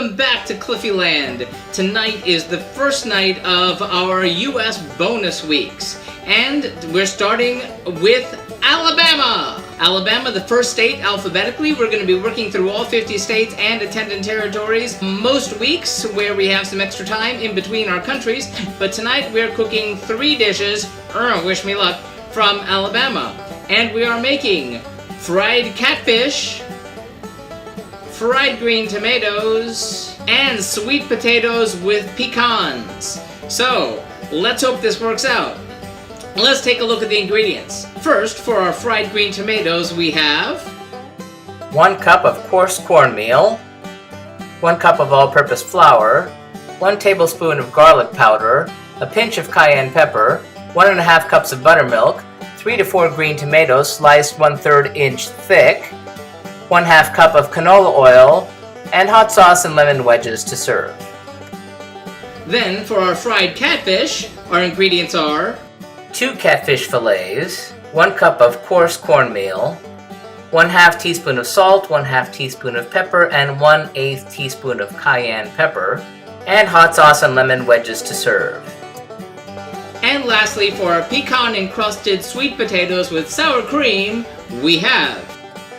welcome back to Cliffyland. Tonight is the first night of our U.S. bonus weeks, and we're starting with Alabama. Alabama, the first state alphabetically. We're going to be working through all 50 states and attendant territories most weeks where we have some extra time in between our countries, but tonight we're cooking 3 dishes, wish me luck, from Alabama. And we are making fried catfish, fried green tomatoes, and sweet potatoes with pecans. So, let's hope this works out. Let's take a look at the ingredients. First, for our fried green tomatoes, we have 1 cup of coarse cornmeal, 1 cup of all-purpose flour, 1 tablespoon of garlic powder, a pinch of cayenne pepper, 1½ cups of buttermilk, 3 to 4 green tomatoes sliced 1/3 inch thick, 1/2 cup of canola oil, and hot sauce and lemon wedges to serve. Then, for our fried catfish, our ingredients are 2 catfish fillets, 1 cup of coarse cornmeal, 1/2 teaspoon of salt, 1/2 teaspoon of pepper, and 1/8 teaspoon of cayenne pepper, and hot sauce and lemon wedges to serve. And lastly, for our pecan-encrusted sweet potatoes with sour cream, we have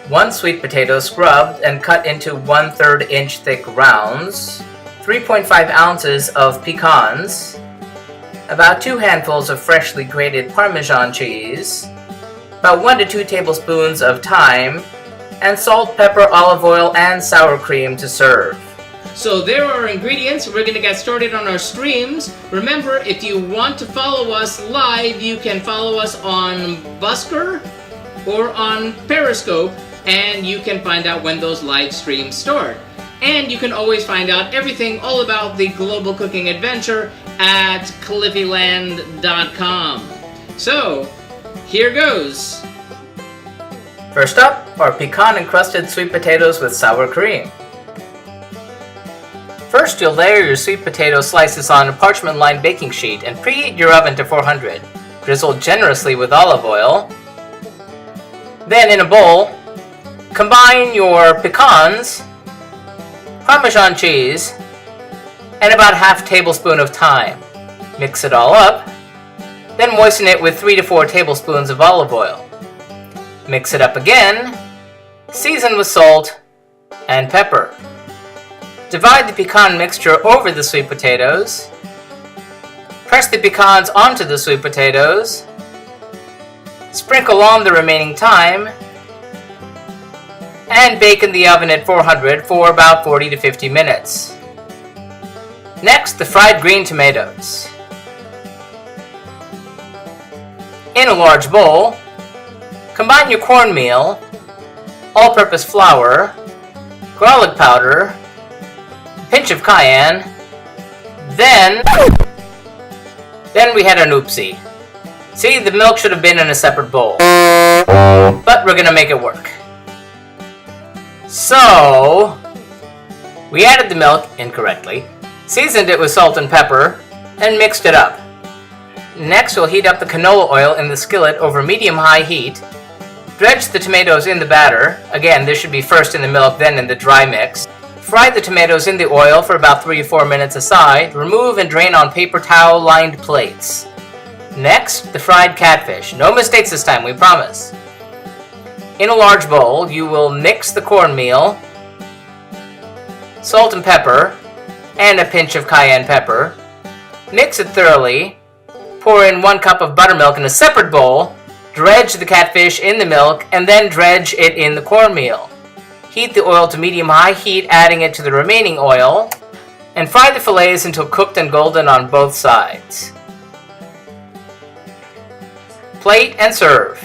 1 sweet potato scrubbed and cut into 1/3 inch thick rounds, 3.5 ounces of pecans, about 2 handfuls of freshly grated Parmesan cheese, about 1 to 2 tablespoons of thyme, and salt, pepper, olive oil, and sour cream to serve. So there are our ingredients. We're going to get started on our streams. Remember, if you want to follow us live, you can follow us on Busker or on Periscope, and you can find out when those live streams start. And you can always find out everything all about the global cooking adventure at cliffyland.com. So, here goes. First up, our pecan-encrusted sweet potatoes with sour cream. First, you'll layer your sweet potato slices on a parchment-lined baking sheet and preheat your oven to 400. Drizzle generously with olive oil. Then, in a bowl, combine your pecans, Parmesan cheese, and about 1/2 tablespoon of thyme. Mix it all up, then moisten it with 3 to 4 tablespoons of olive oil. Mix it up again, season with salt and pepper. Divide the pecan mixture over the sweet potatoes. Press the pecans onto the sweet potatoes. Sprinkle on the remaining thyme, and bake in the oven at 400 for about 40 to 50 minutes. Next, the fried green tomatoes. In a large bowl, combine your cornmeal, all-purpose flour, garlic powder, a pinch of cayenne, then we had an oopsie. See, the milk should have been in a separate bowl, but we're gonna make it work. So, we added the milk incorrectly, seasoned it with salt and pepper, and mixed it up. Next, we'll heat up the canola oil in the skillet over medium-high heat. Dredge the tomatoes in the batter. Again, this should be first in the milk, then in the dry mix. Fry the tomatoes in the oil for about 3 to 4 minutes aside. Remove and drain on paper towel-lined plates. Next, the fried catfish. No mistakes this time, we promise. In a large bowl, you will mix the cornmeal, salt and pepper, and a pinch of cayenne pepper. Mix it thoroughly. Pour in 1 cup of buttermilk in a separate bowl. Dredge the catfish in the milk, and then dredge it in the cornmeal. Heat the oil to medium-high heat, adding it to the remaining oil, and fry the fillets until cooked and golden on both sides. Plate and serve.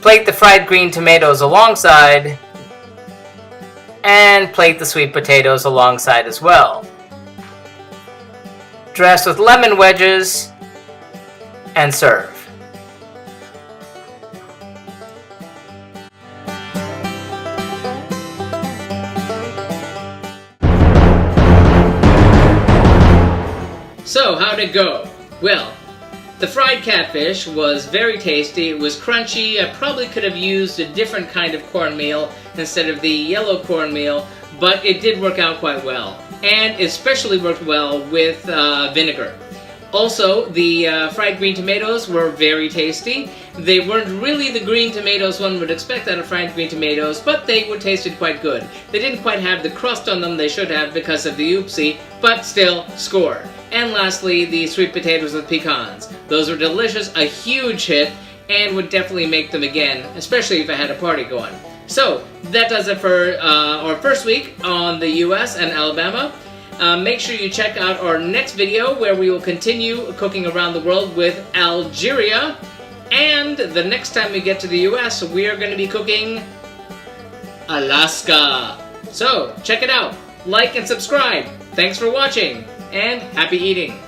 Plate the fried green tomatoes alongside, and plate the sweet potatoes alongside as well. Dress with lemon wedges, and serve. So, how'd it go? Well, The fried catfish was very tasty. It was crunchy. I probably could have used a different kind of cornmeal instead of the yellow cornmeal, but it did work out quite well. And it especially worked well with vinegar. Also, the fried green tomatoes were very tasty. They weren't really the green tomatoes one would expect out of fried green tomatoes, but they were tasted quite good. They didn't quite have the crust on them they should have because of the oopsie, but still, score. And lastly, the sweet potatoes with pecans. Those were delicious, a huge hit, and would definitely make them again, especially if I had a party going. So, that does it for our first week on the US and Alabama. Make sure you check out our next video where we will continue cooking around the world with Algeria. And the next time we get to the US, we are going to be cooking Alaska. So, check it out. Like and subscribe. Thanks for watching, and happy eating.